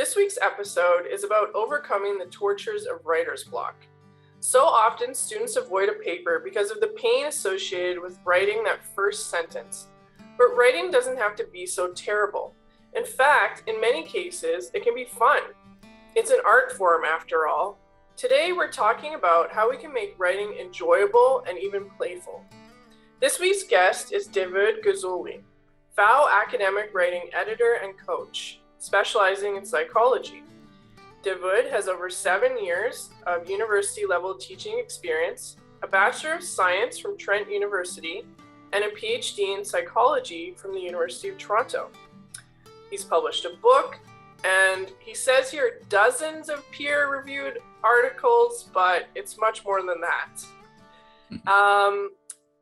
This week's episode is about overcoming the tortures of writer's block. So often, students avoid a paper because of the pain associated with writing that first sentence. But writing doesn't have to be so terrible. In fact, in many cases, it can be fun. It's an art form after all. Today, we're talking about how we can make writing enjoyable and even playful. This week's guest is Davood Gozli, PFAU Academic Writing editor and coach, specializing in psychology. Davood has over 7 years of university-level teaching experience, a Bachelor of Science from Trent University, and a PhD in psychology from the University of Toronto. He's published a book, and he says here dozens of peer-reviewed articles, but it's much more than that.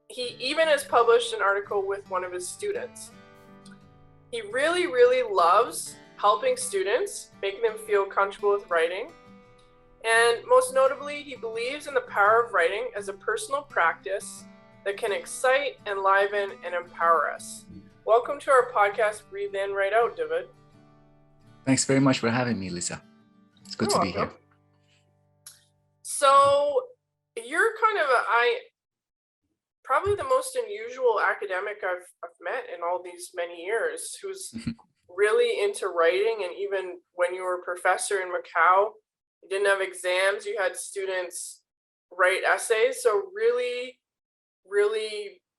He even has published an article with one of his students. He really loves helping students, making them feel comfortable with writing. And most notably, he believes in the power of writing as a personal practice that can excite, enliven, and empower us. Welcome to our podcast, Breathe In, Write Out, Davood. Thanks very much for having me, Lisa. It's good to be here. So you're kind of probably the most unusual academic I've met in all these many years, who's really into writing. And even when you were a professor in Macau, you didn't have exams, you had students write essays. So really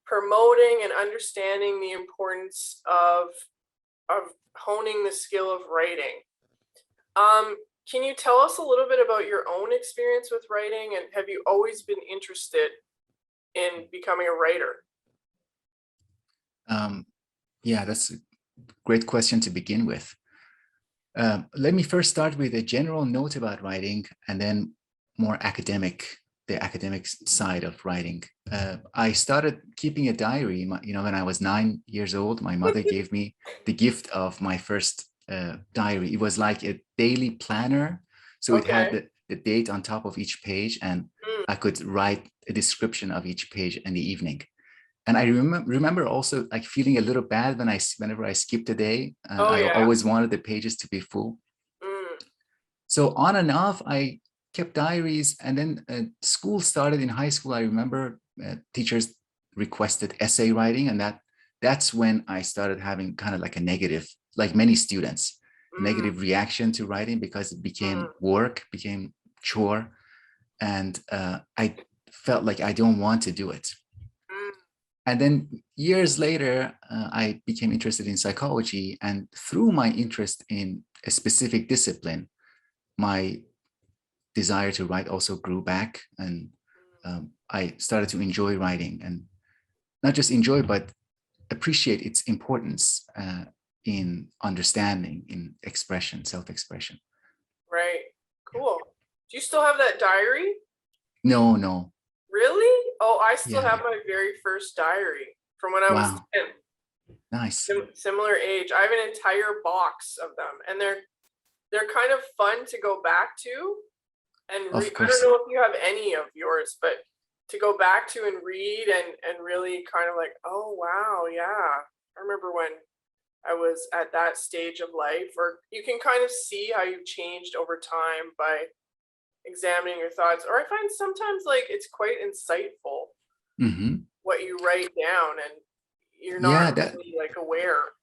promoting and understanding the importance of honing the skill of writing. Can you tell us a little bit about your own experience with writing, and have you always been interested in becoming a writer? Yeah, that's a great question to begin with. Let me first start with a general note about writing and then more the academic side of writing. I started keeping a diary, when I was 9 years old. My mother gave me the gift of my first diary. It was like a daily planner. So it had the date on top of each page, and I could write a description of each page in the evening. And I remember also like feeling a little bad whenever I skipped a day. I always wanted the pages to be full. So on and off, I kept diaries, and then school started. In high school, I remember teachers requested essay writing, and that's when I started having kind of like a negative, like many students, negative reaction to writing, because it became work, became chore, and I felt like I don't want to do it. And then years later, I became interested in psychology, and through my interest in a specific discipline, my desire to write also grew back, and I started to enjoy writing, and not just enjoy, but appreciate its importance in understanding, in expression, self-expression. Right. Cool. Do you still have that diary? No. Really? Oh, I still have my very first diary from when I was 10. Nice. Similar age. I have an entire box of them, and they're kind of fun to go back to and read. I don't know if you have any of yours, but to go back to and read and really kind of like, oh wow, yeah. I remember when I was at that stage of life, or you can kind of see how you've changed over time by examining your thoughts. Or I find sometimes like it's quite insightful what you write down, and you're not really like aware.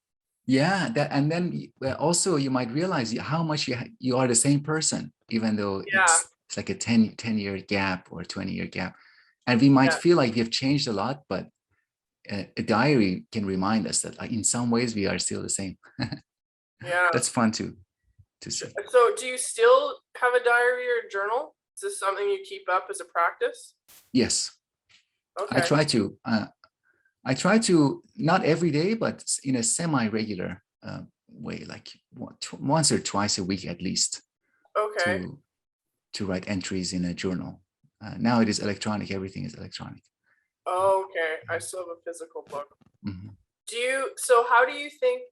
Yeah, and then also you might realize how much you are the same person, even though it's like a 10-year gap or 20-year gap. And we might feel like we've changed a lot, but a diary can remind us that like in some ways we are still the same. That's fun to see. So do you still have a diary or a journal? Is this something you keep up as a practice? Yes. Okay. I try to not every day, but in a semi-regular way, like once or twice a week at least. Okay. To write entries in a journal. Now it is electronic. Everything is electronic. Oh, okay. I still have a physical book. So how do you think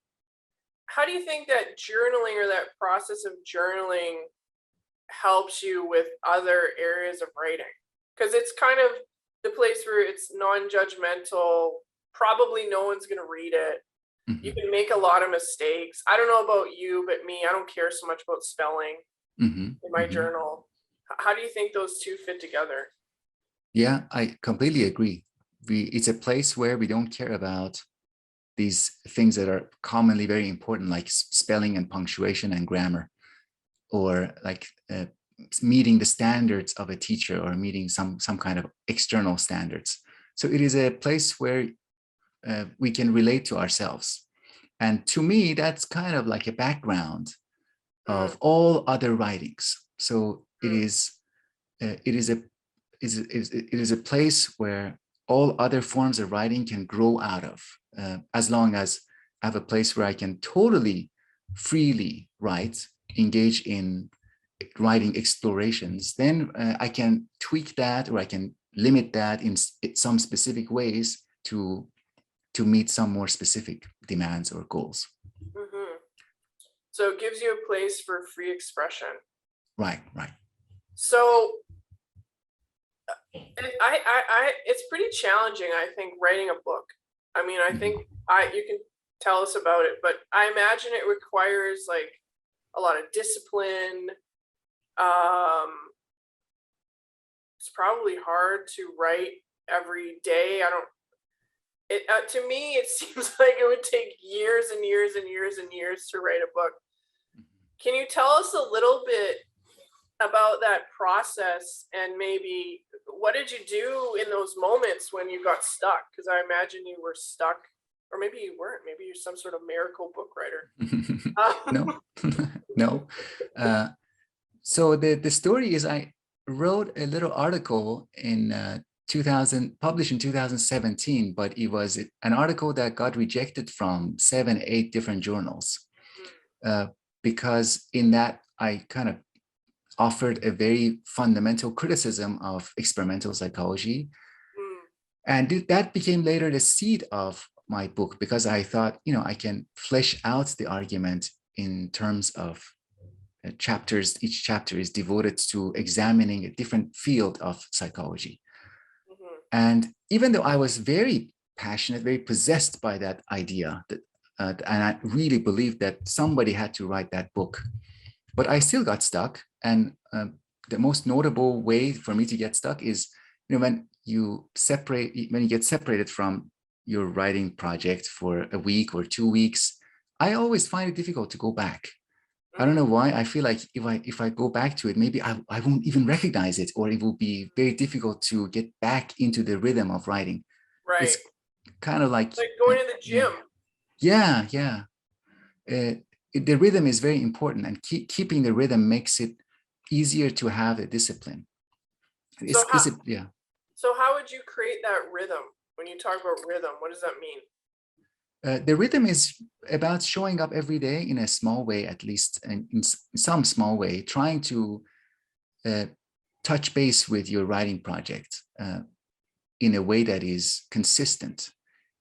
that journaling, or that process of journaling, helps you with other areas of writing? Because it's kind of the place where it's non-judgmental. Probably no one's going to read it. You can make a lot of mistakes. I don't know about you, but me, I don't care so much about spelling in my journal. How do you think those two fit together? Yeah, I completely agree. It's a place where we don't care about these things that are commonly very important, like spelling and punctuation and grammar, or like meeting the standards of a teacher or meeting some kind of external standards. So it is a place where we can relate to ourselves. And to me, that's kind of like a background of all other writings. So it is a place where all other forms of writing can grow out of, as long as I have a place where I can totally freely write, engage in writing explorations. Then I can tweak that, or I can limit that in some specific ways to meet some more specific demands or goals. So it gives you a place for free expression. Right. So it's pretty challenging, I think, writing a book. I mean, I think you can tell us about it, but I imagine it requires like a lot of discipline. It's probably hard to write every day. To me, it seems like it would take years and years and years and years to write a book. Can you tell us a little bit about that process, and maybe what did you do in those moments when you got stuck? Because I imagine you were stuck, or maybe you weren't. Maybe you're some sort of miracle book writer. No. So the story is, I wrote a little article in 2000, published in 2017, but it was an article that got rejected from 7, 8 different journals, because in that I kind of offered a very fundamental criticism of experimental psychology. And that became later the seed of my book, because I thought, I can flesh out the argument in terms of chapters. Each chapter is devoted to examining a different field of psychology. And even though I was very passionate, very possessed by that idea, and I really believed that somebody had to write that book, but I still got stuck. And the most notable way for me to get stuck is, when you get separated from your writing project for a week or 2 weeks, I always find it difficult to go back. I don't know why. I feel like if I go back to it, maybe I won't even recognize it, or it will be very difficult to get back into the rhythm of writing. Right. It's kind of like going to the gym. Yeah. The rhythm is very important, and keeping the rhythm makes it easier to have a discipline. So how would you create that rhythm? When you talk about rhythm, what does that mean? The rhythm is about showing up every day in a small way, at least in some small way, trying to touch base with your writing project in a way that is consistent,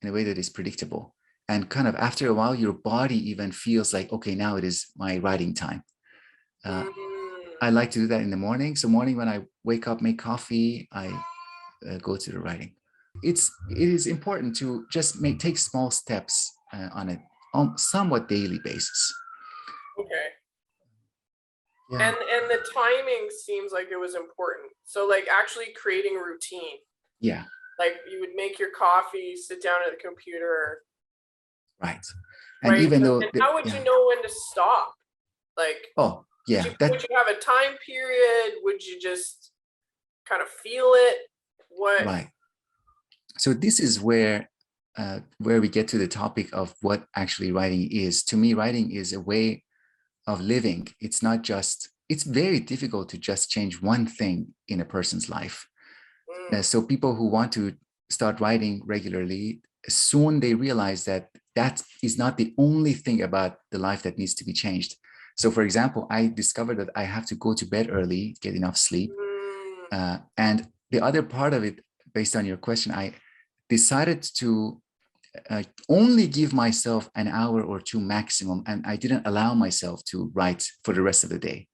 in a way that is predictable. And kind of after a while, your body even feels like, okay, now it is my writing time. I like to do that in the morning. So morning when I wake up, make coffee, I go to the writing. It is important to just take small steps on a somewhat daily basis. Okay. Yeah. And the timing seems like it was important. So like actually creating a routine. Yeah. Like you would make your coffee, sit down at the computer. Right. And even though how would you know when to stop? Like, oh yeah, would you have a time period? Would you just kind of feel it? What? Right. So this is where we get to the topic of what actually writing is. To me, writing is a way of living. It's not just, it's very difficult to just change one thing in a person's life. So people who want to start writing regularly, soon they realize that that is not the only thing about the life that needs to be changed. So for example, I discovered that I have to go to bed early, get enough sleep. And the other part of it, based on your question, I decided to only give myself an hour or 2 maximum, and I didn't allow myself to write for the rest of the day.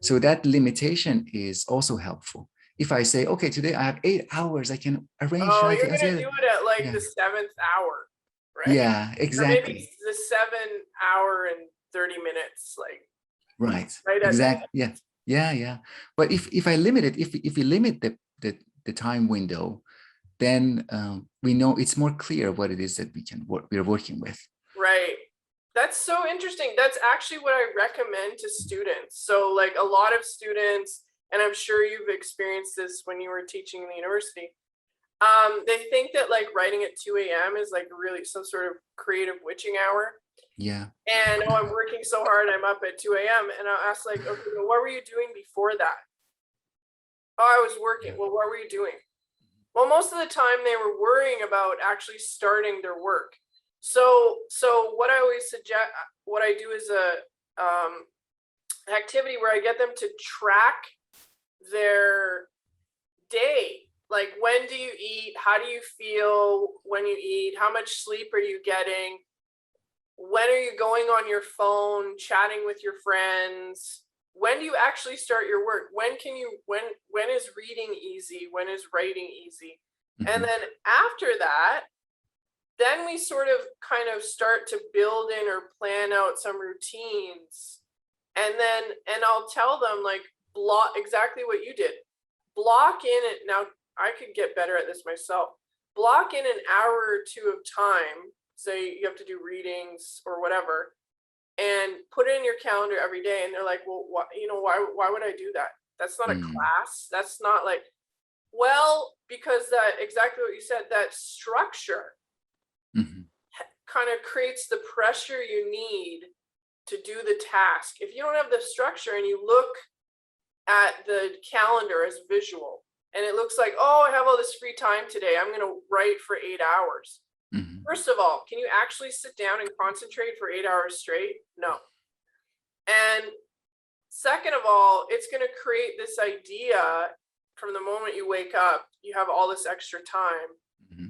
So that limitation is also helpful. If I say, okay, today I have 8 hours, I can arrange. Oh, you're going to do it at like the 7th hour. right? Yeah, Or maybe exactly. the 7 hour and 30 minutes, like Right. right at the Exactly. Yeah. Yeah. Yeah. But if I limit it, if we limit the time window, then we know it's more clear what it is that we're working with. right. That's so interesting. That's actually what I recommend to students. So like a lot of students, and I'm sure you've experienced this when you were teaching in the university, they think that like writing at 2 a.m. is like really some sort of creative witching hour. Yeah. And oh, I'm working so hard, I'm up at 2 a.m. And I'll ask like, okay, well, what were you doing before that? Oh, I was working. Well, what were you doing? Well, most of the time they were worrying about actually starting their work. So what I always suggest, what I do is a activity where I get them to track their day. Like, when do you eat? How do you feel when you eat? How much sleep are you getting? When are you going on your phone, chatting with your friends? When do you actually start your work? When is reading easy? When is writing easy? Mm-hmm. And then after that, then we sort of kind of start to build in or plan out some routines. And I'll tell them like, block exactly what you did. Block in it. Now I could get better at this myself. Block in an hour or two of time. Say you have to do readings or whatever, and put it in your calendar every day. And they're like, well, why would I do that? That's not a class. That's not like, well, because that exactly what you said, that structure kind of creates the pressure you need to do the task. If you don't have the structure and you look at the calendar as visual and it looks like, oh, I have all this free time today, I'm going to write for 8 hours. First of all, can you actually sit down and concentrate for 8 hours straight? No. And second of all, it's going to create this idea from the moment you wake up, you have all this extra time.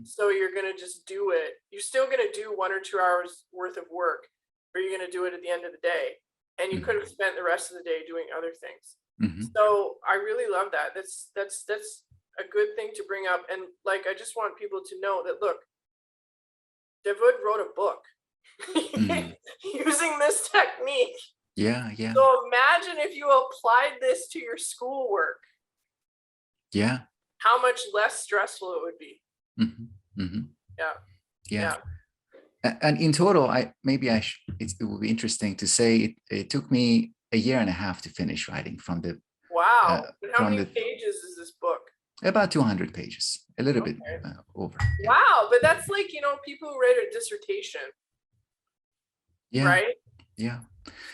So you're going to just do it. You're still going to do 1 or 2 hours worth of work, or you're going to do it at the end of the day. And you could have spent the rest of the day doing other things. So I really love that. That's a good thing to bring up. And like, I just want people to know that, look, Davood wrote a book using this technique. Yeah, yeah. So imagine if you applied this to your schoolwork. Yeah. How much less stressful it would be. Yeah. And in total, it would be interesting to say it took me 1.5 years to finish writing from the. Wow. How many pages is this book? About 200 pages, a little bit over. Yeah. Wow, but that's like, people who write a dissertation. Yeah. Right? Yeah.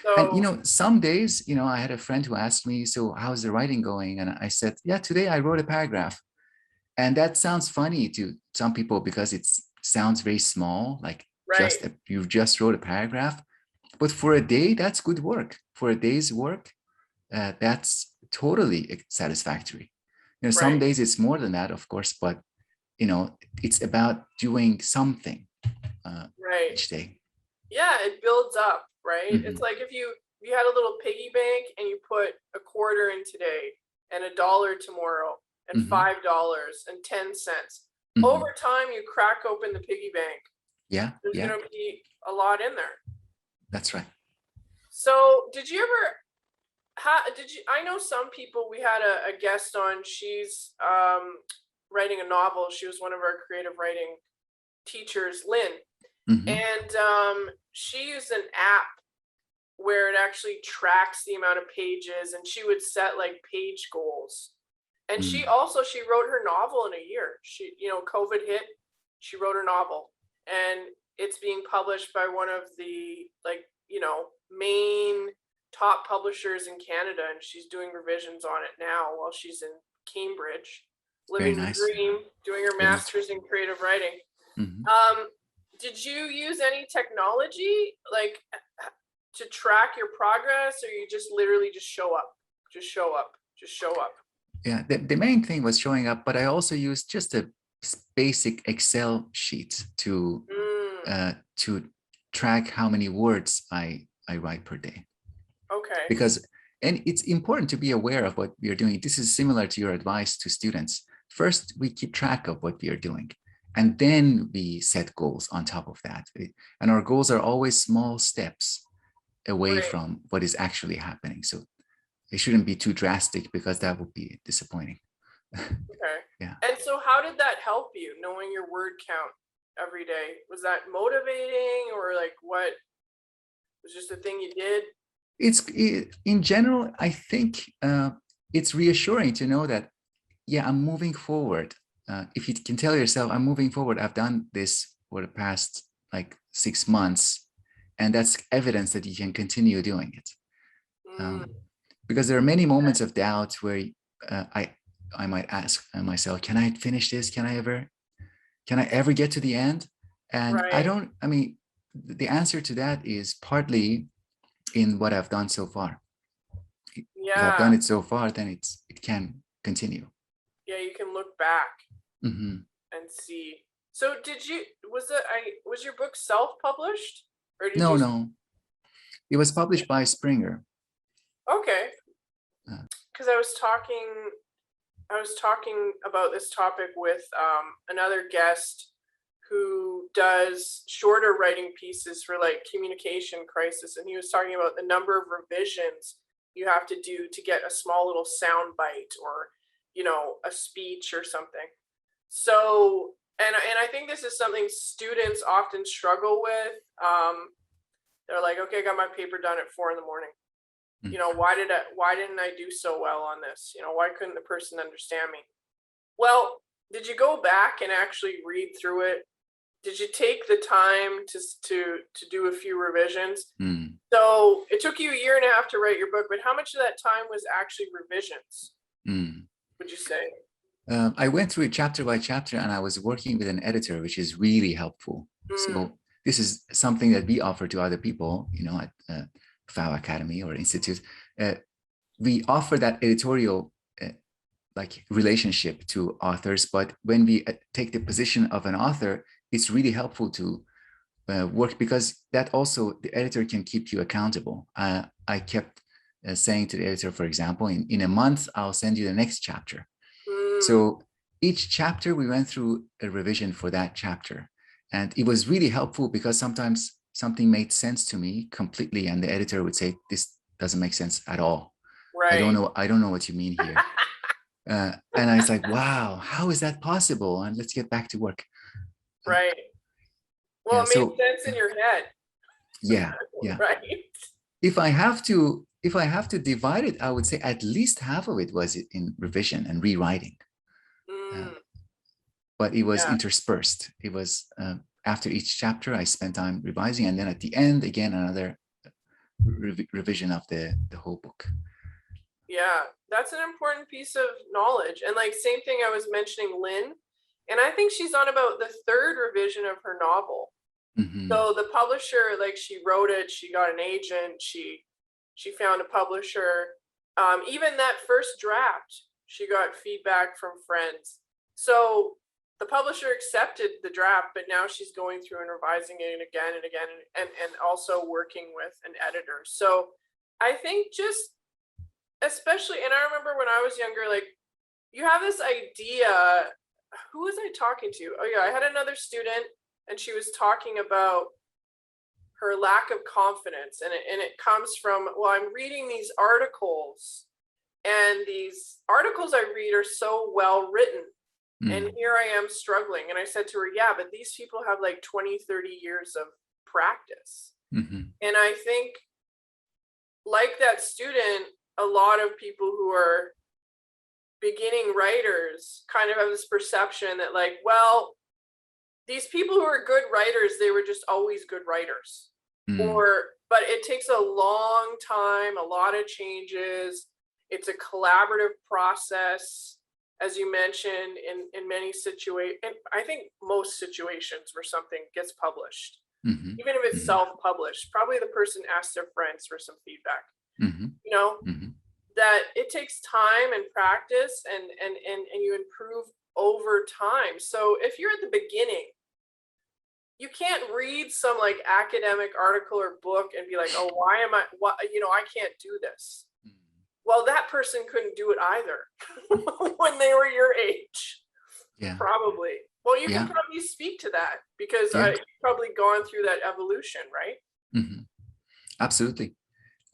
So, and some days, I had a friend who asked me, so how's the writing going? And I said, yeah, today I wrote a paragraph. And that sounds funny to some people because it sounds very small, like you just wrote a paragraph. But for a day, that's good work. For a day's work, that's totally satisfactory. Some days it's more than that, of course, but it's about doing something each day. Yeah, it builds up, right? It's like if you had a little piggy bank and you put $0.25 in today and $1 tomorrow and $5 and 10 cents. Over time, you crack open the piggy bank. Yeah. There's going to be a lot in there. That's right. So did you ever I know some people, we had a guest on, she's writing a novel. She was one of our creative writing teachers, Lynn. And she used an app where it actually tracks the amount of pages, and she would set like page goals. And she wrote her novel in a year. She, COVID hit, she wrote her novel, and it's being published by one of the main top publishers in Canada, and she's doing revisions on it now while she's in Cambridge, living the dream, doing her master's in creative writing. Did you use any technology like to track your progress, or you just literally just show up? Yeah, the main thing was showing up, but I also used just a basic Excel sheet to track how many words I write per day. Okay. And it's important to be aware of what we are doing. This is similar to your advice to students. First, we keep track of what we are doing. And then we set goals on top of that. And our goals are always small steps away Right. from what is actually happening. So it shouldn't be too drastic, because that would be disappointing. Okay. Yeah. And so how did that help you, knowing your word count every day? Was that motivating, or like what was just a thing you did? In general, I think it's reassuring to know that, yeah, I'm moving forward. If you can tell yourself, I'm moving forward, I've done this for the past like 6 months, and that's evidence that you can continue doing it. Mm, Because there are many moments of doubt where I might ask myself, can I finish this? Can I ever get to the end? And right. I mean, the answer to that is partly in what I've done so far. If I've Yeah. done it so far, then it can continue. Yeah, you can look back Mm-hmm. and see. So was your book self-published, or did you? No, it was published by Springer. Okay. Uh, Because I was talking about this topic with another guest who does shorter writing pieces for like communication crisis, and he was talking about the number of revisions you have to do to get a small little sound bite, or a speech or something. So, and I think this is something students often struggle with. They're like, okay, I got my paper done at 4 a.m. Why didn't I do so well on this? Why couldn't the person understand me? Well, did you go back and actually read through it? Did you take the time to do a few revisions? mm, So it took you a year and a half to write your book, but how much of that time was actually revisions, mm. would you say? I went through it chapter by chapter, and I was working with an editor, which is really helpful. So this is something that we offer to other people, at PFAU Academy or Institute. We offer that editorial like relationship to authors, but when we take the position of an author, it's really helpful to work, because that also, the editor can keep you accountable. I kept saying to the editor, for example, in a month, I'll send you the next chapter. So each chapter we went through a revision for that chapter. And it was really helpful, because sometimes something made sense to me completely, and the editor would say, this doesn't make sense at all. Right. I don't know what you mean here. And I was like, wow, how is that possible? And let's get back to work. Right. Well, Yeah, it made so sense in your head. yeah. Right. If I have to divide it, I would say at least half of it was in revision and rewriting. But it was interspersed. It was after each chapter, I spent time revising, and then at the end, again, another revision of the whole book. Yeah, that's an important piece of knowledge. And like, same thing, I was mentioning Lynn, and I think she's on about the 3rd revision of her novel. Mm-hmm. So the publisher, like, she wrote it, she got an agent, she found a publisher. Even that first draft, she got feedback from friends. So the publisher accepted the draft, but now she's going through and revising it again and again, and also working with an editor. So I think just, especially, and I remember when I was younger, like, you have this idea. Who was I talking to? Oh yeah, I had another student, and she was talking about her lack of confidence, and it comes from, well, I'm reading these articles, and these articles I read are so well written, and here I am struggling. And I said to her, yeah, but these people have like 20, 30 years of practice. And I think, like that student, a lot of people who are beginning writers kind of have this perception that, like, well, these people who are good writers, they were just always good writers. But it takes a long time, a lot of changes. It's a collaborative process, as you mentioned, in many situations. I think most situations where something gets published, even if it's self-published, probably the person asks their friends for some feedback. That it takes time and practice, and you improve over time. So if you're at the beginning, you can't read some like academic article or book and be like, oh, I can't do this. Well, that person couldn't do it either when they were your age. Yeah. Probably. Well, you can Yeah. probably speak to that because Yeah. you've probably gone through that evolution, right? Hmm. Absolutely.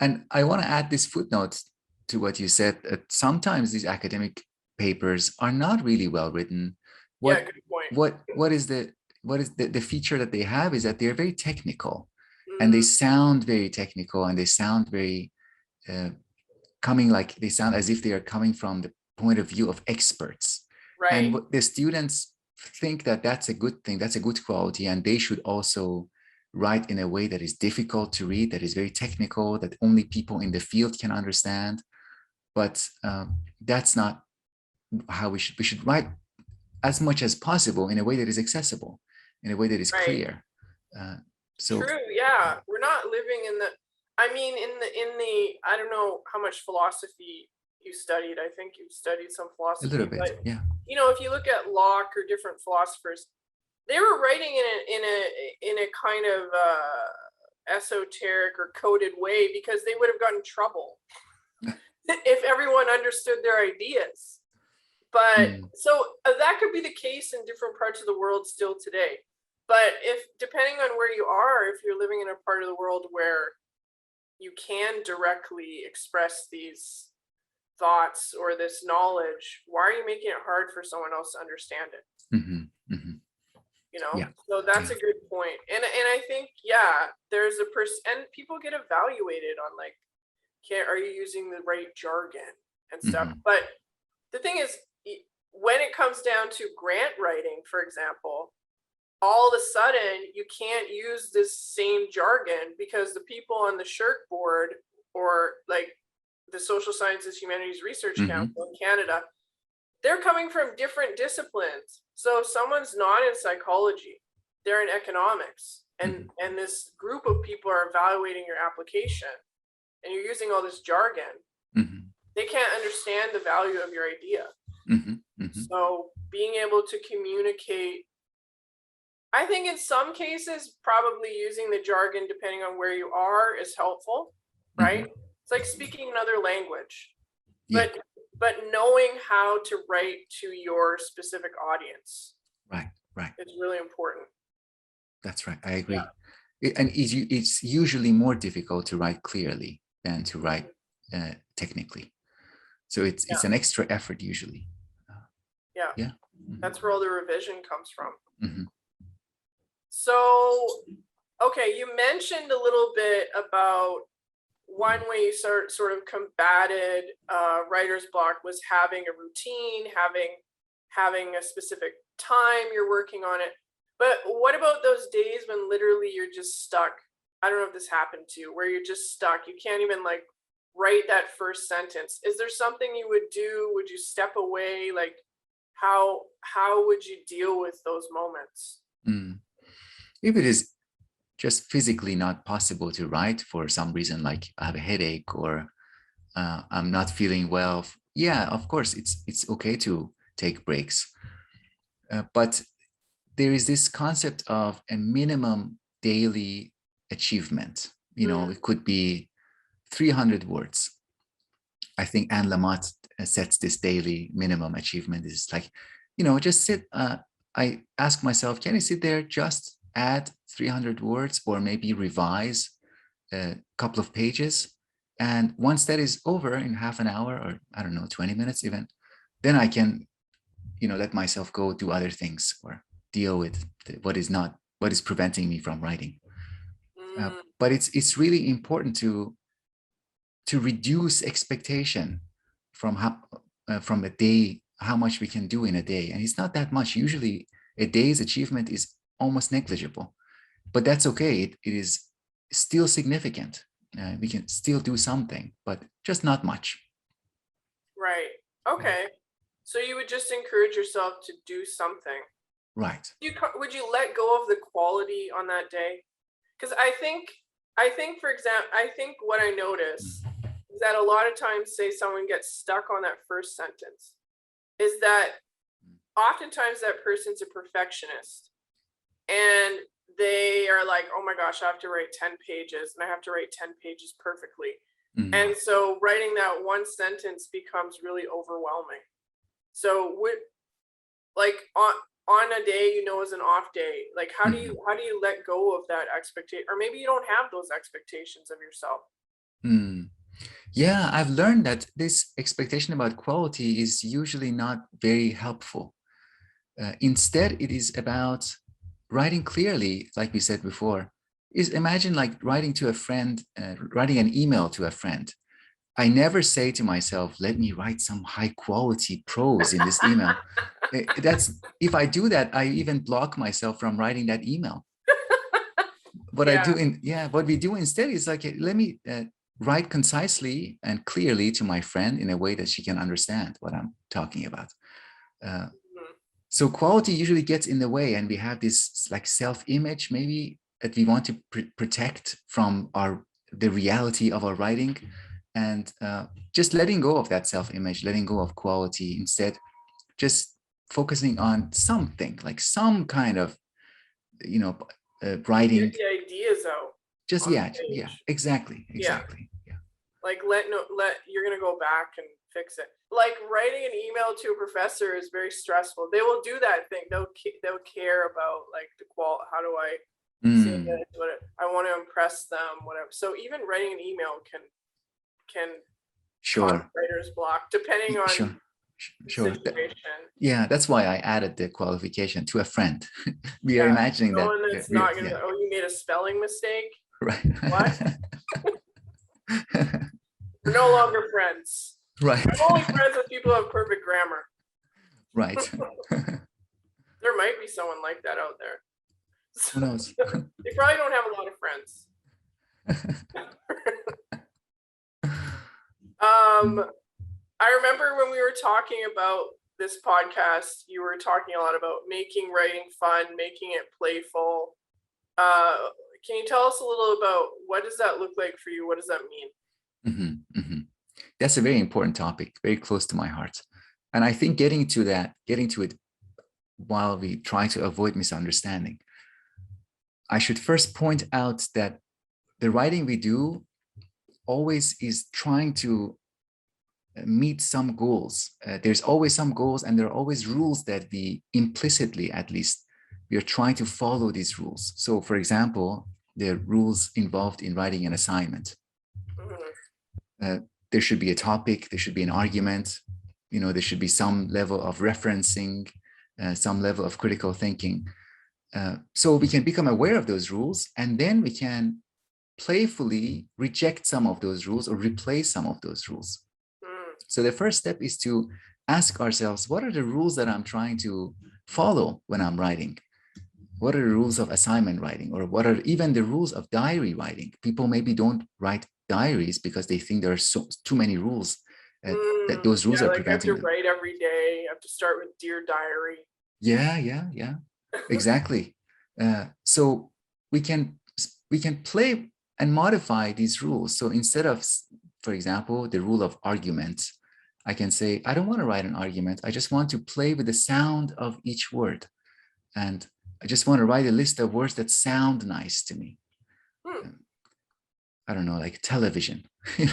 And I want to add this footnote to what you said. Sometimes these academic papers are not really well written. Yeah, What good point. what is the feature that they have is that they're very technical, and they Mm, sound very technical, and they sound very uh, they sound as if they are coming from the point of view of experts. And right, what the students think that that's a good thing, that's a good quality, and they should also write in a way that is difficult to read, that is very technical, that only people in the field can understand. But that's not how we should write as much as possible in a way that is accessible, in a way that is right. clear. Uh, so True. Yeah, we're not living in the. I mean, in the. I don't know how much philosophy you studied. I think you studied some a little philosophy, bit, but yeah. if you look at Locke or different philosophers, they were writing in a kind of esoteric or coded way because they would have gotten in trouble if everyone understood their ideas. But Mm, so that could be the case in different parts of the world still today. But if depending on where you are, if you're living in a part of the world where you can directly express these thoughts or this knowledge, why are you making it hard for someone else to understand it? mhm, mhm. Yeah, So that's yeah. a good point. And I think, yeah, there's a person, and people get evaluated on like, are you using the right jargon and stuff? Mhm, But the thing is, when it comes down to grant writing, for example, all of a sudden you can't use this same jargon because the people on the Shirk board or like the Social Sciences Humanities Research mhm, Council in Canada, they're coming from different disciplines. So if someone's not in psychology, they're in economics, and mhm, and this group of people are evaluating your application, and you're using all this jargon. mhm, They can't understand the value of your idea. mhm, mhm, So being able to communicate, I think in some cases, probably using the jargon depending on where you are is helpful, right? mhm. It's like speaking another language, Yeah, but knowing how to write to your specific audience right, right. is really important. That's right. I Yeah. agree. And it's usually more difficult to write clearly than to write technically. So it's Yeah. an extra effort usually. Yeah. Yeah. Mhm, That's where all the revision comes from. mhm, So, okay, you mentioned a little bit about one way you sort of combated writer's block was having a routine, having a specific time you're working on it. But what about those days when literally you're just stuck? I don't know if this happened to you, where you're just stuck. You can't even like write that first sentence. Is there something you would do? Would you step away? Like how would you deal with those moments? mm. If it is just physically not possible to write for some reason, like I have a headache or I'm not feeling well, yeah, of course, it's okay to take breaks. But there is this concept of a minimum daily achievement. Mm, It could be 300 words. I think Anne Lamott sets this daily minimum achievement. Is like, just sit. I ask myself, can I sit there, just add 300 words or maybe revise a couple of pages? And once that is over in half an hour or I don't know, 20 minutes even, then I can, let myself go do other things or deal with what is preventing me from writing. mm, But it's really important to reduce expectation from a day, how much we can do in a day, and it's not that much. Usually a day's achievement is almost negligible, but that's okay. It is still significant. We can still do something, but just not much. right. Yeah. Okay. So you would just encourage yourself to do something. Right. Would you let go of the quality on that day? Because I think for example, I think what I notice is that a lot of times, say someone gets stuck on that first sentence, is that oftentimes that person's a perfectionist and they are like, oh my gosh, I have to write 10 pages and I have to write 10 pages perfectly. Mm, And so writing that one sentence becomes really overwhelming. So would like on a day you know is an off day? Like how do you let go of that expectation? Or maybe you don't have those expectations of yourself. Yeah, I've learned that this expectation about quality is usually not very helpful. Instead, it is about writing clearly, like we said before. Is imagine like writing to a friend, writing an email to a friend. I never say to myself, let me write some high quality prose in this email. That's if I do that, I even block myself from writing that email. What we do instead is like, let me write concisely and clearly to my friend in a way that she can understand what I'm talking about. So quality usually gets in the way, and we have this like self-image maybe that we want to protect from the reality of our writing, and just letting go of that self-image, letting go of quality, instead just focusing on something like some kind of writing. Get the ideas out. Just exactly. Yeah. Like you're gonna go back and fix it. Like writing an email to a professor is very stressful. They will do that thing. They'll care about like the how do I say this? I want to impress them, whatever. So even writing an email can cause writer's block depending on situation. That's why I added the qualification to a friend. We are imagining that. That's not gonna. Oh, you made a spelling mistake. Right. What? We're no longer friends. Right. I'm only friends with people who have perfect grammar. Right. There might be someone like that out there. Who knows? They probably don't have a lot of friends. I remember when we were talking about this podcast, you were talking a lot about making writing fun, making it playful. Can you tell us a little about what does that look like for you? What does that mean? That's a very important topic, very close to my heart. And I think getting to it while we try to avoid misunderstanding, I should first point out that the writing we do always is trying to meet some goals. There's always some goals, and there are always rules that we implicitly, at least, we are trying to follow these rules. So for example, the rules involved in writing an assignment. There should be a topic, there should be an argument, there should be some level of referencing, some level of critical thinking. So we can become aware of those rules, and then we can playfully reject some of those rules or replace some of those rules. So the first step is to ask ourselves, what are the rules that I'm trying to follow when I'm writing? What are the rules of assignment writing, or what are even the rules of diary writing? People maybe don't write diaries because they think there are too many rules, that those rules are preventing them. I have to write every day. I have to start with Dear Diary. Yeah. Exactly. So we can play and modify these rules. So instead of, for example, the rule of argument, I can say, I don't want to write an argument. I just want to play with the sound of each word. And I just want to write a list of words that sound nice to me. I don't know, like television, And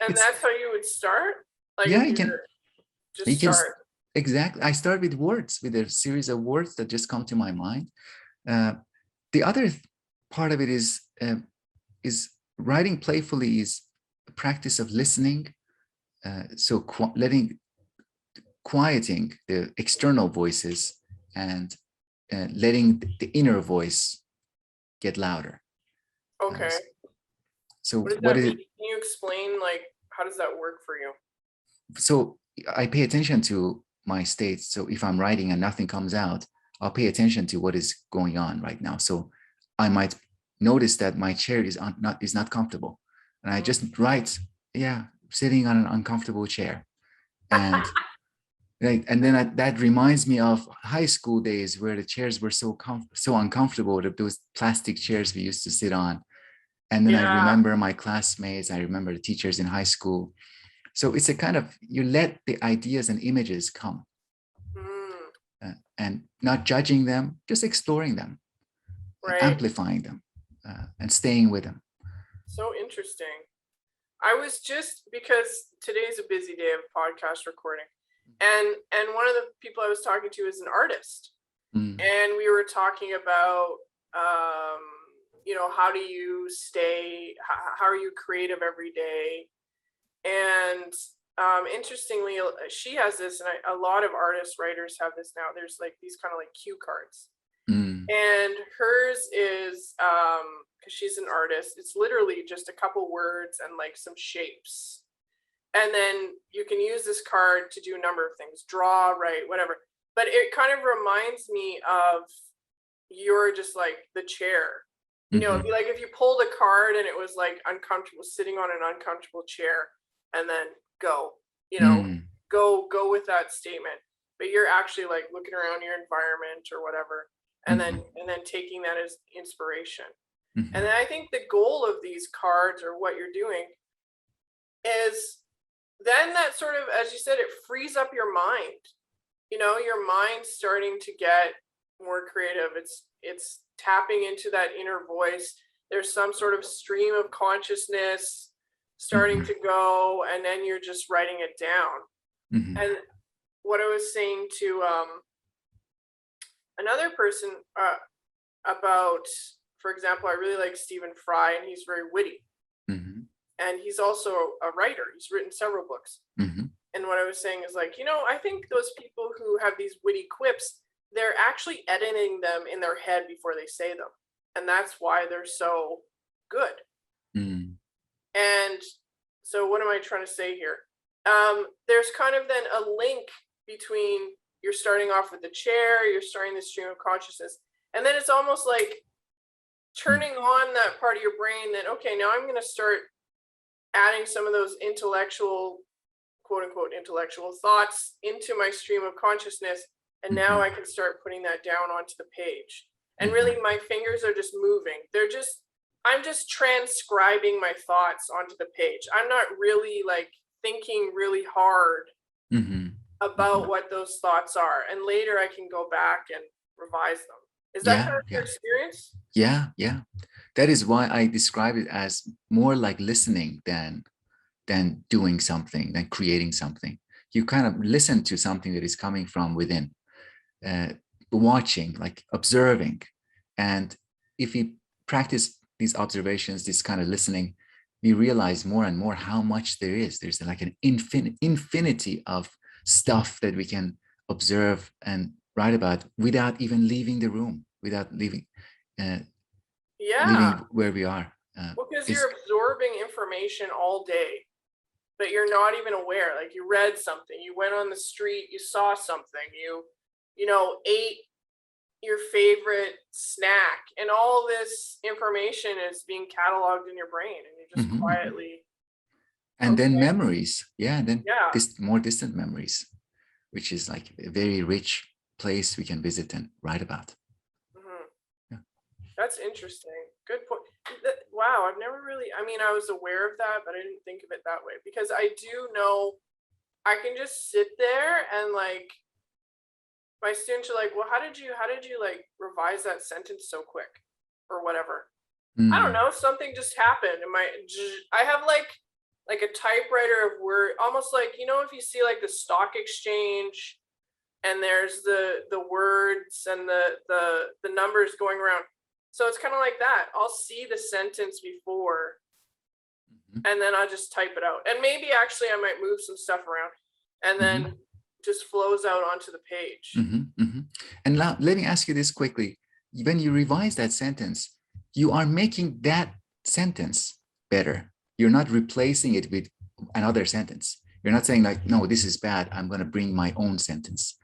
that's how you would start? Like, yeah, you can start. Exactly. I start with words, with a series of words that just come to my mind. The other part of it is writing playfully is a practice of listening. So quieting the external voices and letting the inner voice get louder. Okay. So what is it? Can you explain, like, how does that work for you? So I pay attention to my state. So if I'm writing and nothing comes out, I'll pay attention to what is going on right now. So I might notice that my chair is not comfortable, and I just write, sitting on an uncomfortable chair, and then that reminds me of high school days where the chairs were so uncomfortable, those plastic chairs we used to sit on. And then I remember my classmates, I remember the teachers in high school. So it's a kind of, you let the ideas and images come, and not judging them, just exploring them, amplifying them, and staying with them. So interesting. I was because today's a busy day of podcast recording, and one of the people I was talking to is an artist, Mm. And we were talking about, how do you stay, how are you creative every day? And interestingly, she has this, and a lot of artists, writers have this now. There's like these kind of like cue cards. Mm. And hers is, because she's an artist, it's literally just a couple words and like some shapes. And then you can use this card to do a number of things, draw, write, whatever. But it kind of reminds me of, you're just like the chair. It'd be like if you pulled a card and it was like uncomfortable, sitting on an uncomfortable chair, and then go, go with that statement. But you're actually like looking around your environment or whatever, and then taking that as inspiration. And then I think the goal of these cards, or what you're doing, is then that sort of, as you said, it frees up your mind. Your mind's starting to get more creative. It's tapping into that inner voice. There's some sort of stream of consciousness starting to go, and then you're just writing it down. And what I was saying to another person about, for example, I really like Stephen Fry, and he's very witty. And he's also a writer. He's written several books. And what I was saying is like, I think those people who have these witty quips, they're actually editing them in their head before they say them. And that's why they're so good. And so what am I trying to say here? There's kind of then a link between, you're starting off with the chair, you're starting the stream of consciousness, and then it's almost like turning on that part of your brain that, okay, now I'm going to start adding some of those intellectual, quote unquote, intellectual thoughts into my stream of consciousness. And now I can start putting that down onto the page. And really my fingers are just moving. I'm just transcribing my thoughts onto the page. I'm not really like thinking really hard about what those thoughts are. And later I can go back and revise them. Is that kind of your experience? Yeah. That is why I describe it as more like listening than doing something, than creating something. You kind of listen to something that is coming from within, watching, like observing. And if we practice these observations, this kind of listening, we realize more and more how much there is. There's like an infinity of stuff that we can observe and write about without even leaving the room, without leaving where we are. Because you're absorbing information all day, but you're not even aware. Like you read something, you went on the street, you saw something, you ate your favorite snack, and all this information is being cataloged in your brain, and you're just quietly. And then memories, more distant memories, which is like a very rich place we can visit and write about. That's interesting. Good point. Wow, I've never really, I was aware of that, but I didn't think of it that way, because I do know I can just sit there and like, my students are like, well, how did you like revise that sentence so quick or whatever? I don't know, something just happened. I have like a typewriter of word, almost like, if you see like the stock exchange and there's the words and the numbers going around. So it's kind of like that. I'll see the sentence before and then I'll just type it out. And maybe actually I might move some stuff around and then just flows out onto the page. And now let me ask you this quickly. When you revise that sentence, you are making that sentence better. You're not replacing it with another sentence. You're not saying like, no, this is bad, I'm going to bring my own sentence.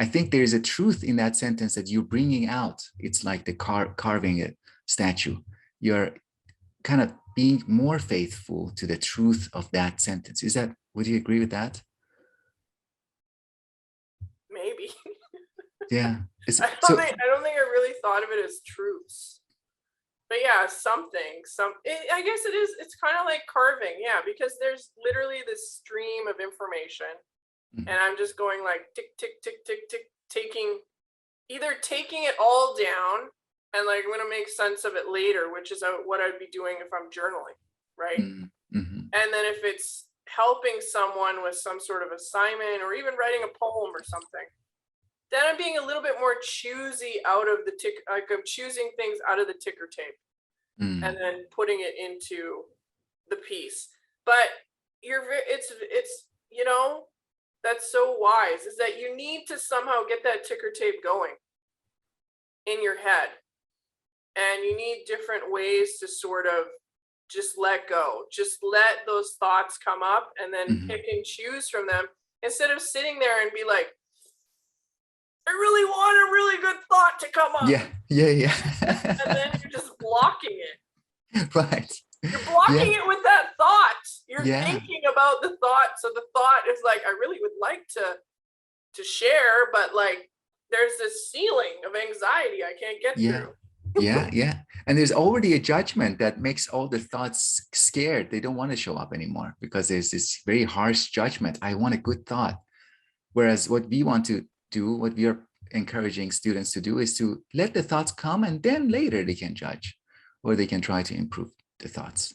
I think there is a truth in that sentence that you're bringing out. It's like the carving a statue. You're kind of being more faithful to the truth of that sentence. Would you agree with that? Maybe. Yeah. I don't think I really thought of it as truths. But yeah, I guess it is. It's kind of like carving. Yeah, because there's literally this stream of information. And I'm just going like tick, tick, tick, tick, tick, taking it all down, and like I'm going to make sense of it later, which is what I'd be doing if I'm journaling, right? And then if it's helping someone with some sort of assignment or even writing a poem or something, then I'm being a little bit more choosy out of the like I'm choosing things out of the ticker tape and then putting it into the piece. But it's you know, that's so wise, is that you need to somehow get that ticker tape going in your head, and you need different ways to sort of just let go, just let those thoughts come up, and then pick and choose from them, instead of sitting there and be like, I really want a really good thought to come up. Yeah. And then you're just blocking it. Right. You're blocking it with that thought. You're thinking about the thought. So the thought is like, I really would like to share, but like there's this ceiling of anxiety I can't get through. Yeah. And there's already a judgment that makes all the thoughts scared. They don't want to show up anymore because there's this very harsh judgment. I want a good thought. Whereas what we want to do, what we are encouraging students to do, is to let the thoughts come, and then later they can judge, or they can try to improve the thoughts.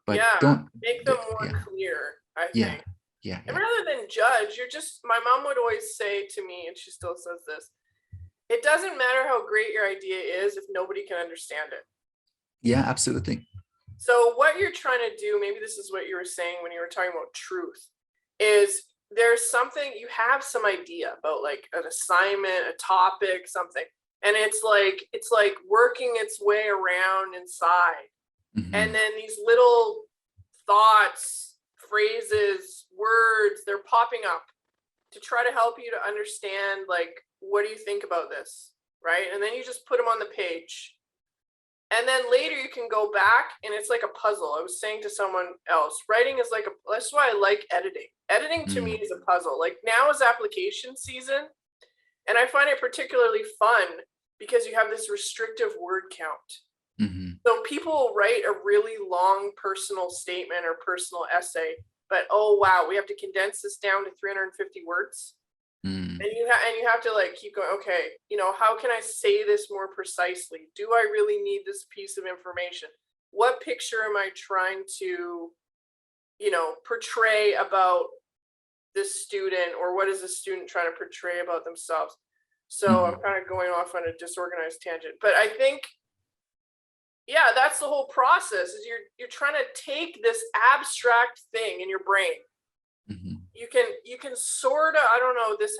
But don't make them more clear, I think. And rather than judge, my mom would always say to me, and she still says this, it doesn't matter how great your idea is if nobody can understand it. Yeah, absolutely. So what you're trying to do, maybe this is what you were saying when you were talking about truth, is there's something, you have some idea about like an assignment, a topic, something, and it's like working its way around inside. And then these little thoughts, phrases, words, they're popping up to try to help you to understand, like, what do you think about this, right? And then you just put them on the page. And then later you can go back, and it's like a puzzle. I was saying to someone else, writing is like that's why I like editing. Editing to me is a puzzle. Like now is application season, and I find it particularly fun because you have this restrictive word count. So people will write a really long personal statement or personal essay, but oh wow, we have to condense this down to 350 words. And you have to like keep going, okay, how can I say this more precisely? Do I really need this piece of information? What picture am I trying to, portray about this student, or what is the student trying to portray about themselves? So I'm kind of going off on a disorganized tangent, but I think, that's the whole process, is you're trying to take this abstract thing in your brain. You can sort of, I don't know, this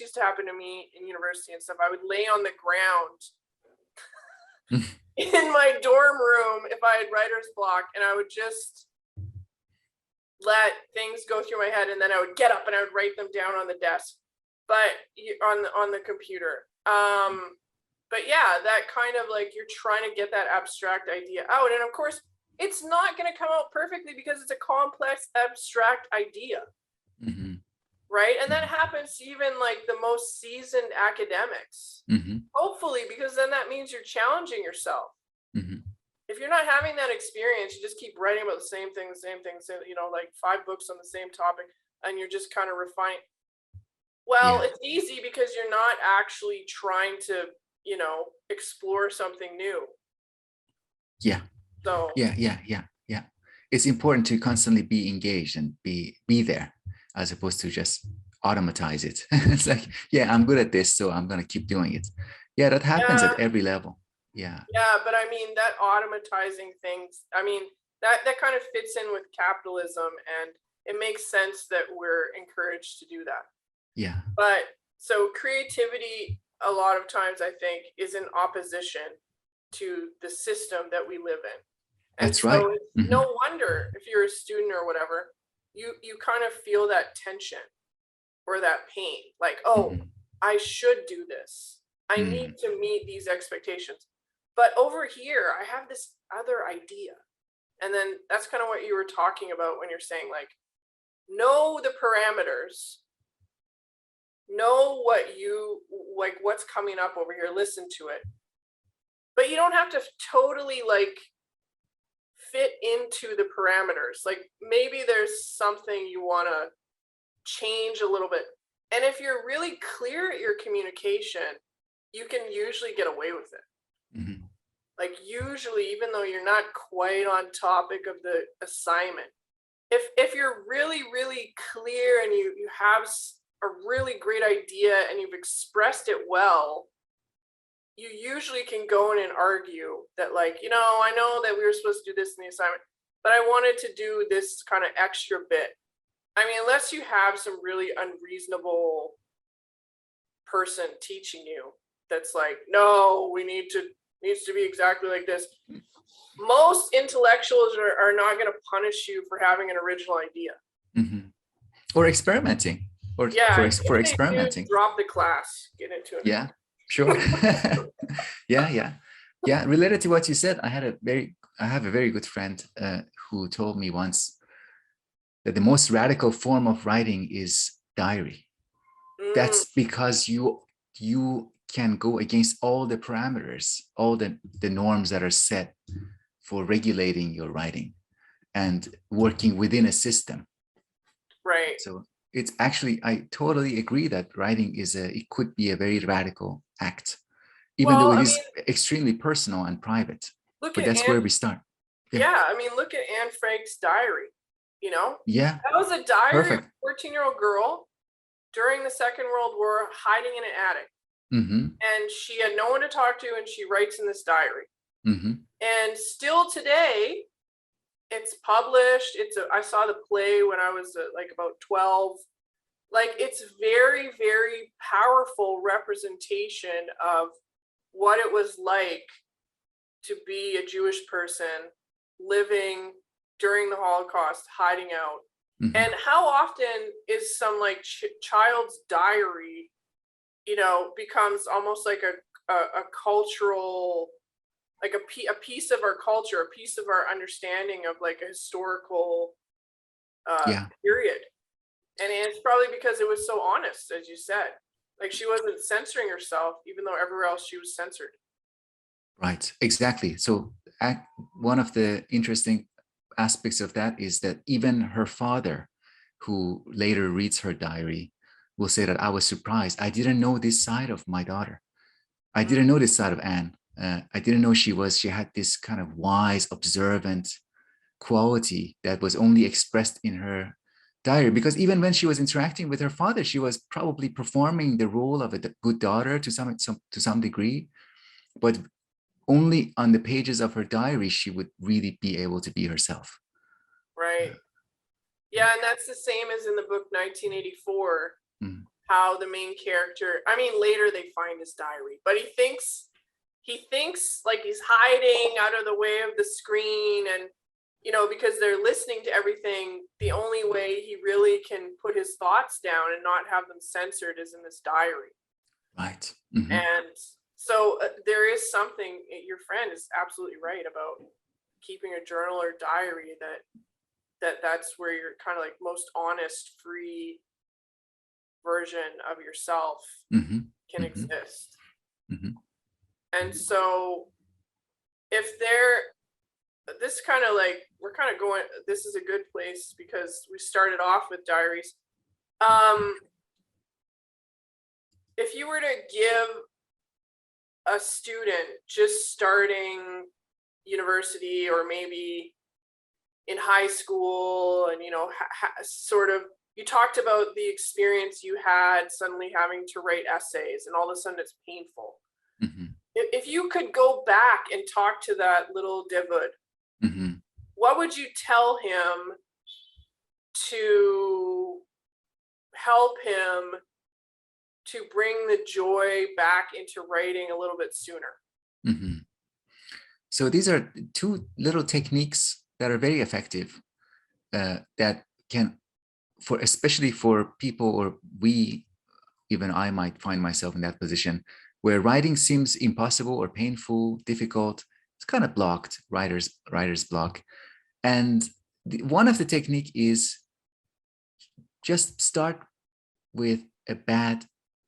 used to happen to me in university and stuff. I would lay on the ground in my dorm room if I had writer's block, and I would just let things go through my head, and then I would get up and I would write them down on the desk, but on the computer. But that kind of like, you're trying to get that abstract idea out, and of course it's not going to come out perfectly because it's a complex abstract idea. Right? And that happens to even like the most seasoned academics, hopefully, because then that means you're challenging yourself. If you're not having that experience, you just keep writing about the same thing, like 5 books on the same topic, and you're just kind of refining. Well, it's easy because you're not actually trying to, explore something new. So it's important to constantly be engaged and be there, as opposed to just automatize it. It's like, I'm good at this, so I'm going to keep doing it. That happens at every level. But I mean, that automatizing things, I mean, that kind of fits in with capitalism, and it makes sense that we're encouraged to do that. But so creativity, a lot of times, I think, is in opposition to the system that we live in. And that's right. It's no wonder if you're a student or whatever, you kind of feel that tension or that pain, like, I should do this. I need to meet these expectations. But over here, I have this other idea. And then that's kind of what you were talking about when you're saying, like, know the parameters, know what's coming up over here, listen to it. But you don't have to totally like fit into the parameters. Like maybe there's something you want to change a little bit. And if you're really clear at your communication, you can usually get away with it. Like usually, even though you're not quite on topic of the assignment, if you're really, really clear and you have a really great idea and you've expressed it well, you usually can go in and argue that, like, I know that we were supposed to do this in the assignment, but I wanted to do this kind of extra bit. I mean, unless you have some really unreasonable person teaching you that's like, no, needs to be exactly like this. Most intellectuals are not going to punish you for having an original idea. Mm-hmm. Or experimenting, or for experimenting. Drop the class, get into it. Yeah, sure. yeah. Related to what you said, I have a very good friend who told me once that the most radical form of writing is diary. That's because you can go against all the parameters, all the norms that are set for regulating your writing and working within a system. Right. So it's actually, I totally agree that writing it could be a very radical act, even though it is extremely personal and private. But that's where we start. Yeah, I mean, look at Anne Frank's diary, Yeah. That was a diary of a 14-year-old girl during the Second World War, hiding in an attic. Mm-hmm. And she had no one to talk to, and she writes in this diary. Mm-hmm. And still today, it's published. I saw the play when I was like about 12. Like, it's very, very powerful representation of what it was like to be a Jewish person living during the Holocaust, hiding out. Mm-hmm. And how often is some like child's diary, becomes almost like a cultural, like a piece of our culture, a piece of our understanding of like a historical period. And it's probably because it was so honest, as you said. Like, she wasn't censoring herself, even though everywhere else she was censored. Right, exactly. So one of the interesting aspects of that is that even her father, who later reads her diary, will say that I was surprised. I didn't know this side of my daughter. I didn't know this side of Anne. I didn't know she had this kind of wise, observant quality that was only expressed in her diary. Because even when she was interacting with her father, she was probably performing the role of a good daughter to some degree, but only on the pages of her diary she would really be able to be herself. Right. Yeah, and that's the same as in the book 1984. How the main character, later they find his diary, but he thinks like he's hiding out of the way of the screen, and because they're listening to everything, the only way he really can put his thoughts down and not have them censored is in this diary. Right. Mm-hmm. And so there is something, your friend is absolutely right about keeping a journal or diary, that's where you're kind of like most honest, free version of yourself can exist. And so this kind of like, we're kind of going, this is a good place because we started off with diaries. If you were to give a student just starting university, or maybe in high school, and sort of, you talked about the experience you had suddenly having to write essays, and all of a sudden it's painful. If you could go back and talk to that little Davood, what would you tell him to help him to bring the joy back into writing a little bit sooner? So these are two little techniques that are very effective, that can, especially for people, or even I might find myself in that position, where writing seems impossible or painful, difficult. It's kind of blocked, writer's block. And one of the technique is just start with a bad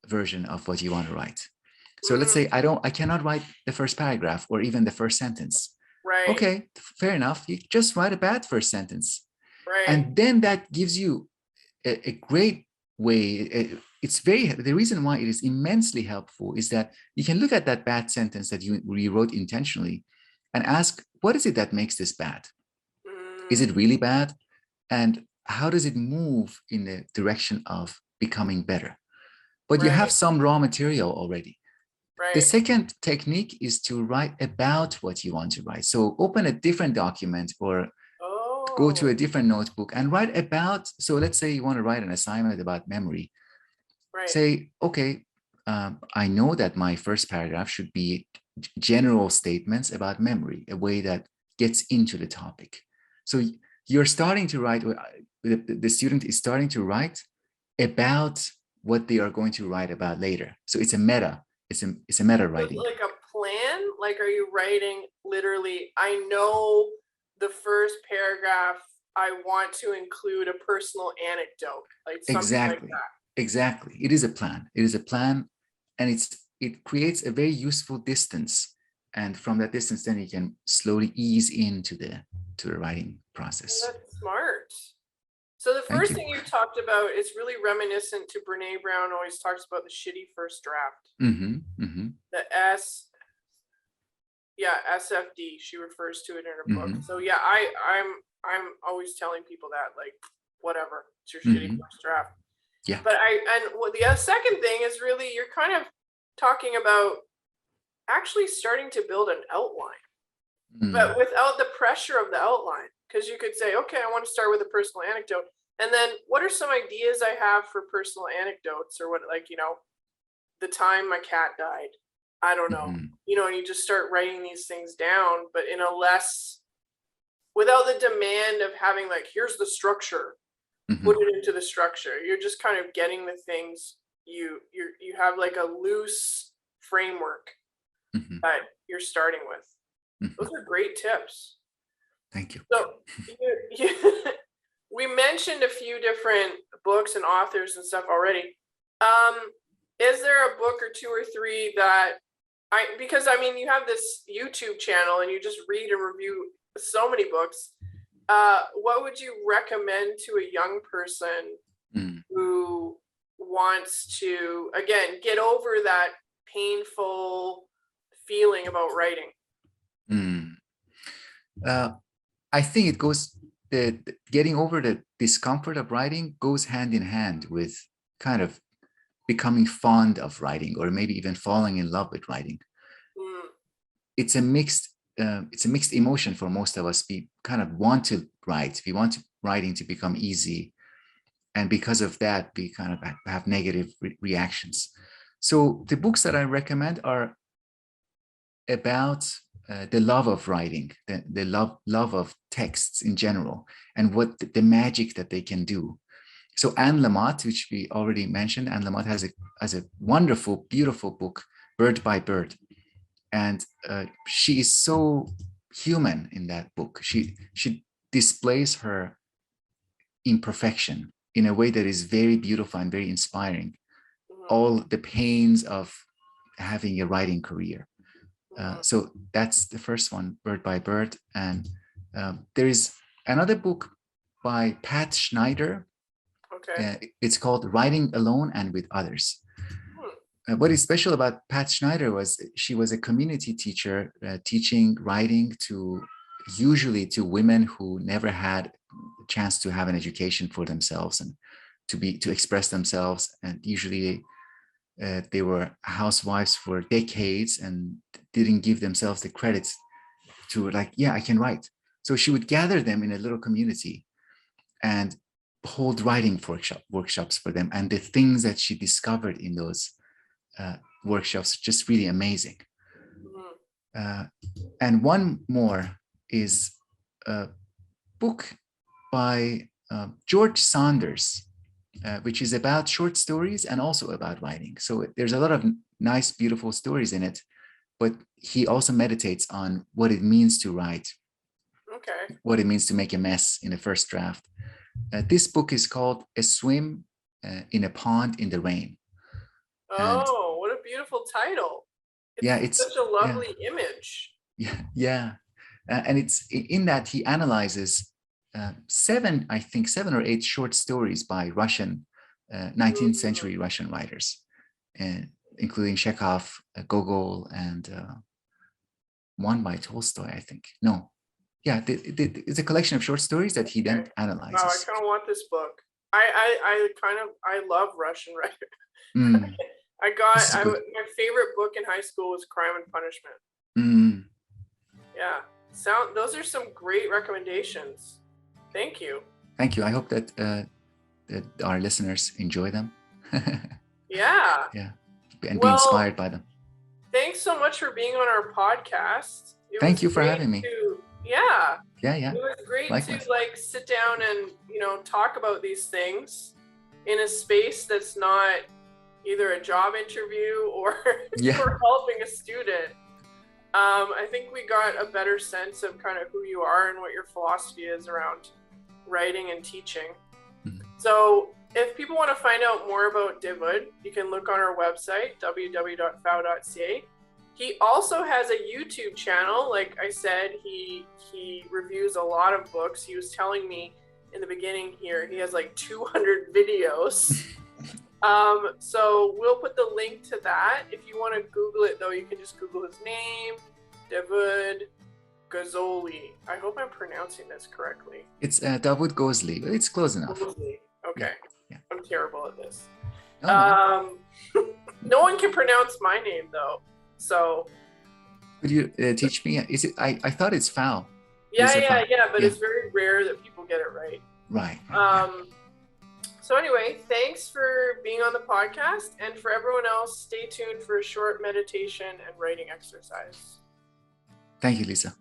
version of what you want to write. So let's say I cannot write the first paragraph or even the first sentence. Right. Okay, fair enough. You just write a bad first sentence. Right. And then that gives you a great way. The reason why it is immensely helpful is that you can look at that bad sentence that you rewrote intentionally and ask, what is it that makes this bad? Is it really bad? And how does it move in the direction of becoming better. But you have some raw material already. The second technique is to write about what you want to write. So open a different document or go to a different notebook and write about, so let's say you want to write an assignment about memory. Say, okay, I know that my first paragraph should be general statements about memory, a way that gets into the topic. So you're starting to write, the student is starting to write about what they are going to write about later. So it's a meta, it's a meta writing. Like a plan? Like, are you writing literally, I know the first paragraph, I want to include a personal anecdote, like something like that. Exactly. It is a plan. It is a plan, and it creates a very useful distance. And from that distance, then you can slowly ease into the writing process. That's smart. So the first thing you talked about is really reminiscent to Brene Brown always talks about the shitty first draft. The SFD, she refers to it in her book. So yeah, I'm always telling people that, like, whatever, it's your shitty first draft. Yeah. But the second thing is really, you're kind of talking about actually starting to build an outline, but without the pressure of the outline. Because you could say, okay, I want to start with a personal anecdote. And then what are some ideas I have for personal anecdotes, or what, like, you know, the time my cat died, I don't know, you know, and you just start writing these things down, but in a without the demand of having, like, here's the structure, put it into the structure. You're just kind of getting the things, you have like a loose framework that you're starting with. Those are great tips. Thank you. So we mentioned a few different books and authors and stuff already. Is there a book or two or three that because I mean, you have this YouTube channel and you just read and review so many books. What would you recommend to a young person who wants to, again, get over that painful feeling about writing? I think it goes, getting over the discomfort of writing goes hand in hand with kind of becoming fond of writing, or maybe even falling in love with writing. It's a mixed emotion for most of us. We kind of want to write. We want writing to become easy, and because of that, we kind of have negative reactions. So the books that I recommend are about the love of writing, the love of texts in general, and what the magic that they can do. So Anne Lamott, which we already mentioned, Anne Lamott has a wonderful, beautiful book, Bird by Bird. And she is so human in that book. She displays her imperfection in a way that is very beautiful and very inspiring. All the pains of having a writing career. So that's the first one, Bird by Bird. And there is another book by Pat Schneider. It's called Writing Alone and with Others. What is special about Pat Schneider was she was a community teacher teaching writing usually to women who never had a chance to have an education for themselves and to express themselves. And usually they were housewives for decades and didn't give themselves the credit to, like, yeah, I can write. So she would gather them in a little community and hold writing workshops for them. And the things that she discovered in those workshops, just really amazing. And one more is a book by George Saunders, which is about short stories and also about writing. So there's a lot of nice, beautiful stories in it, but he also meditates on what it means to write, what it means to make a mess in a first draft. This book is called A Swim in a Pond in the Rain. Oh, what a beautiful title. It's such a lovely image. Yeah. And it's in that he analyzes seven or eight short stories by Russian, 19th century Russian writers, including Chekhov, Gogol, and one by Tolstoy, I think. No. Yeah, it's a collection of short stories that he then analyzes. Wow, I kind of want this book. I love Russian writing. Mm, this is good. My favorite book in high school was Crime and Punishment. Mm, Yeah. Those are some great recommendations. Thank you. thank you. I hope that that our listeners enjoy them. Yeah. Yeah, and be inspired by them. Thanks so much for being on our podcast. Thank you for having me. Yeah. Yeah. It was great Likewise. to like sit down and, talk about these things in a space that's not either a job interview or Yeah. for helping a student. I think we got a better sense of kind of who you are and what your philosophy is around writing and teaching. Mhm. So if people want to find out more about Davood, you can look on our website, www.fau.ca. He also has a YouTube channel. Like I said, he reviews a lot of books. He was telling me in the beginning here, he has like 200 videos. So we'll put the link to that. If you want to Google it, though, you can just Google his name, Davood Gozli. I hope I'm pronouncing this correctly. It's Davood Gozli, but it's close enough. Gozli. Okay. Yeah. I'm terrible at this. Oh, no. No one can pronounce my name, though. So. Could you teach me? Is it? I thought it's foul. Yeah. But it's very rare that people get it right. Right. So anyway, thanks for being on the podcast, and for everyone else, stay tuned for a short meditation and writing exercise. Thank you, Lisa.